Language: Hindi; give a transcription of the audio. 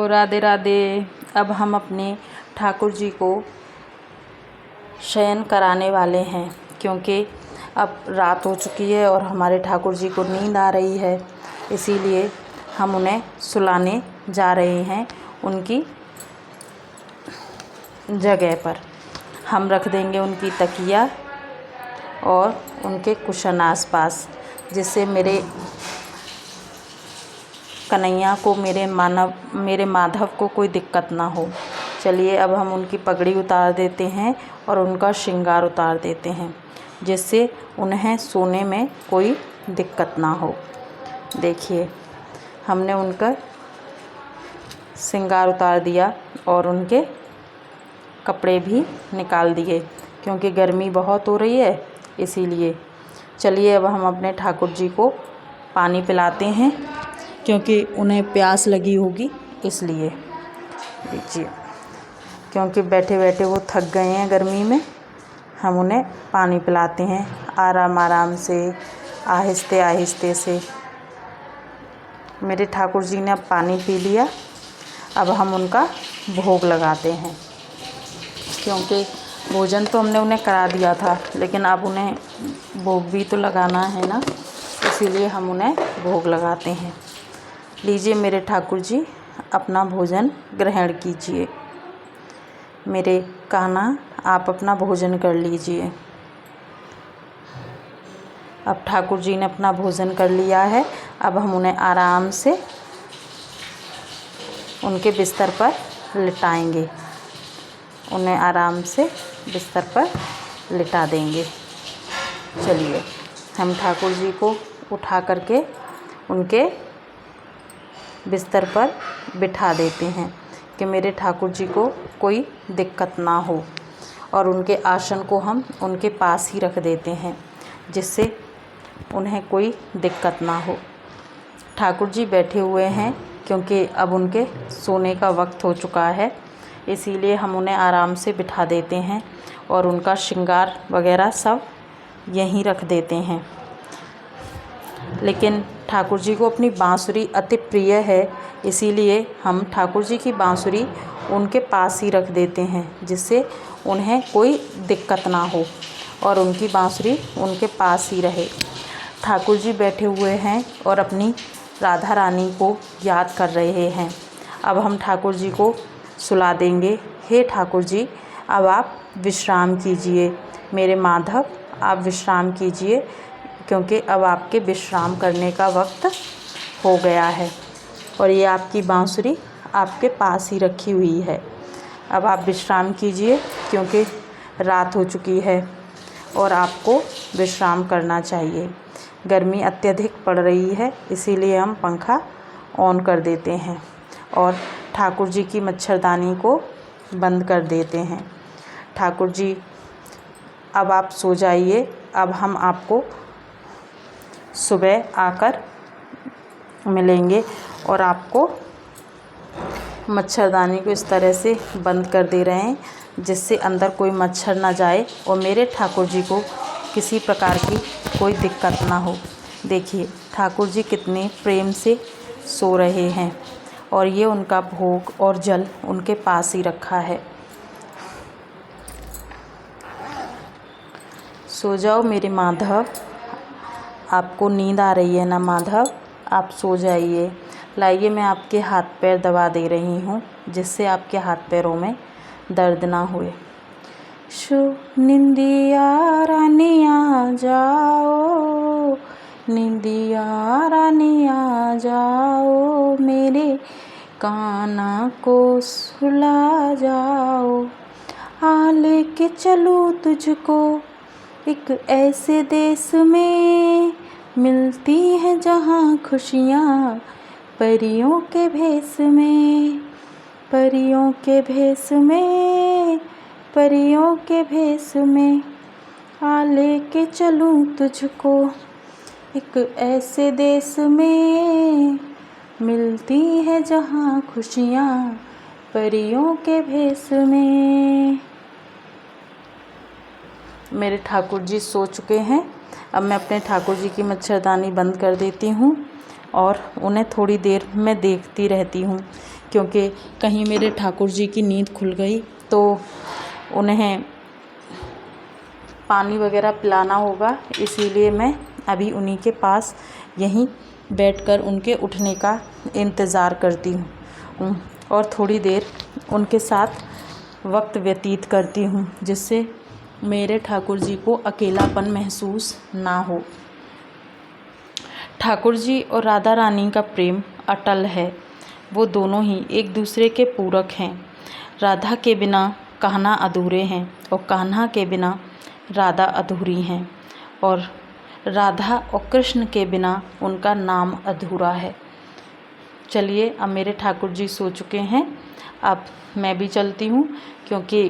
राधे राधे। अब हम अपने ठाकुर जी को शयन कराने वाले हैं, क्योंकि अब रात हो चुकी है और हमारे ठाकुर जी को नींद आ रही है। इसीलिए हम उन्हें सुलाने जा रहे हैं। उनकी जगह पर हम रख देंगे उनकी तकिया और उनके कुशन आसपास, जिससे मेरे कन्हैया को, मेरे माधव को कोई दिक्कत ना हो। चलिए अब हम उनकी पगड़ी उतार देते हैं और उनका श्रृंगार उतार देते हैं, जिससे उन्हें सोने में कोई दिक्कत ना हो। देखिए, हमने उनका श्रृंगार उतार दिया और उनके कपड़े भी निकाल दिए, क्योंकि गर्मी बहुत हो रही है इसीलिए। चलिए अब हम अपने ठाकुर जी को पानी पिलाते हैं, क्योंकि उन्हें प्यास लगी होगी इसलिए। देखिए, क्योंकि बैठे बैठे वो थक गए हैं गर्मी में। हम उन्हें पानी पिलाते हैं आराम आराम से, आहिस्ते आहिस्ते से। मेरे ठाकुर जी ने अब पानी पी लिया। अब हम उनका भोग लगाते हैं, क्योंकि भोजन तो हमने उन्हें करा दिया था, लेकिन अब उन्हें भोग भी तो लगाना है ना, इसीलिए हम उन्हें भोग लगाते हैं। लीजिए मेरे ठाकुर जी, अपना भोजन ग्रहण कीजिए। मेरे कान्हा, आप अपना भोजन कर लीजिए। अब ठाकुर जी ने अपना भोजन कर लिया है। अब हम उन्हें आराम से उनके बिस्तर पर लिटाएंगे। उन्हें आराम से बिस्तर पर लिटा देंगे। चलिए हम ठाकुर जी को उठा करके उनके बिस्तर पर बिठा देते हैं, कि मेरे ठाकुर जी को कोई दिक्कत ना हो। और उनके आसन को हम उनके पास ही रख देते हैं, जिससे उन्हें कोई दिक्कत ना हो। ठाकुर जी बैठे हुए हैं, क्योंकि अब उनके सोने का वक्त हो चुका है, इसीलिए हम उन्हें आराम से बिठा देते हैं और उनका श्रृंगार वगैरह सब यहीं रख देते हैं। लेकिन ठाकुर जी को अपनी बांसुरी अति प्रिय है, इसीलिए हम ठाकुर जी की बांसुरी उनके पास ही रख देते हैं, जिससे उन्हें कोई दिक्कत ना हो और उनकी बांसुरी उनके पास ही रहे। ठाकुर जी बैठे हुए हैं और अपनी राधा रानी को याद कर रहे हैं। अब हम ठाकुर जी को सुला देंगे। हे ठाकुर जी, अब आप विश्राम कीजिए। मेरे माधव, आप विश्राम कीजिए, क्योंकि अब आपके विश्राम करने का वक्त हो गया है और ये आपकी बांसुरी आपके पास ही रखी हुई है। अब आप विश्राम कीजिए, क्योंकि रात हो चुकी है और आपको विश्राम करना चाहिए। गर्मी अत्यधिक पड़ रही है, इसीलिए हम पंखा ऑन कर देते हैं और ठाकुर जी की मच्छरदानी को बंद कर देते हैं। ठाकुर जी, अब आप सो जाइए। अब हम आपको सुबह आकर मिलेंगे और आपको मच्छरदानी को इस तरह से बंद कर दे रहे हैं, जिससे अंदर कोई मच्छर ना जाए और मेरे ठाकुर जी को किसी प्रकार की कोई दिक्कत ना हो। देखिए ठाकुर जी कितने प्रेम से सो रहे हैं और ये उनका भोग और जल उनके पास ही रखा है। सो जाओ मेरे माधव। आपको नींद आ रही है ना माधव? आप सो जाइए। लाइए, मैं आपके हाथ पैर दबा दे रही हूँ, जिससे आपके हाथ पैरों में दर्द ना हुए। शो निंदिया रानी आ जाओ, निंदिया रानी आ जाओ, मेरे कान्हा को सुला जाओ। आ लेके चलूँ तुझको एक ऐसे देश में, मिलती हैं जहाँ खुशियाँ परियों के भेष में, परियों के भेष में, परियों के भेष में। आ लेके चलूँ तुझको एक ऐसे देश में, मिलती है जहाँ खुशियाँ परियों के भेष में। मेरे ठाकुर जी सो चुके हैं। अब मैं अपने ठाकुर जी की मच्छरदानी बंद कर देती हूँ और उन्हें थोड़ी देर में देखती रहती हूँ क्योंकि कहीं मेरे ठाकुर जी की नींद खुल गई तो उन्हें पानी वगैरह पिलाना होगा, इसीलिए मैं अभी उन्हीं के पास यहीं बैठकर उनके उठने का इंतज़ार करती हूँ और थोड़ी देर उनके साथ वक्त व्यतीत करती हूँ, जिससे मेरे ठाकुर जी को अकेलापन महसूस ना हो। ठाकुर जी और राधा रानी का प्रेम अटल है। वो दोनों ही एक दूसरे के पूरक हैं। राधा के बिना कान्हा अधूरे हैं और कान्हा के बिना राधा अधूरी हैं, और राधा और कृष्ण के बिना उनका नाम अधूरा है। चलिए, अब मेरे ठाकुर जी सो चुके हैं, अब मैं भी चलती हूँ, क्योंकि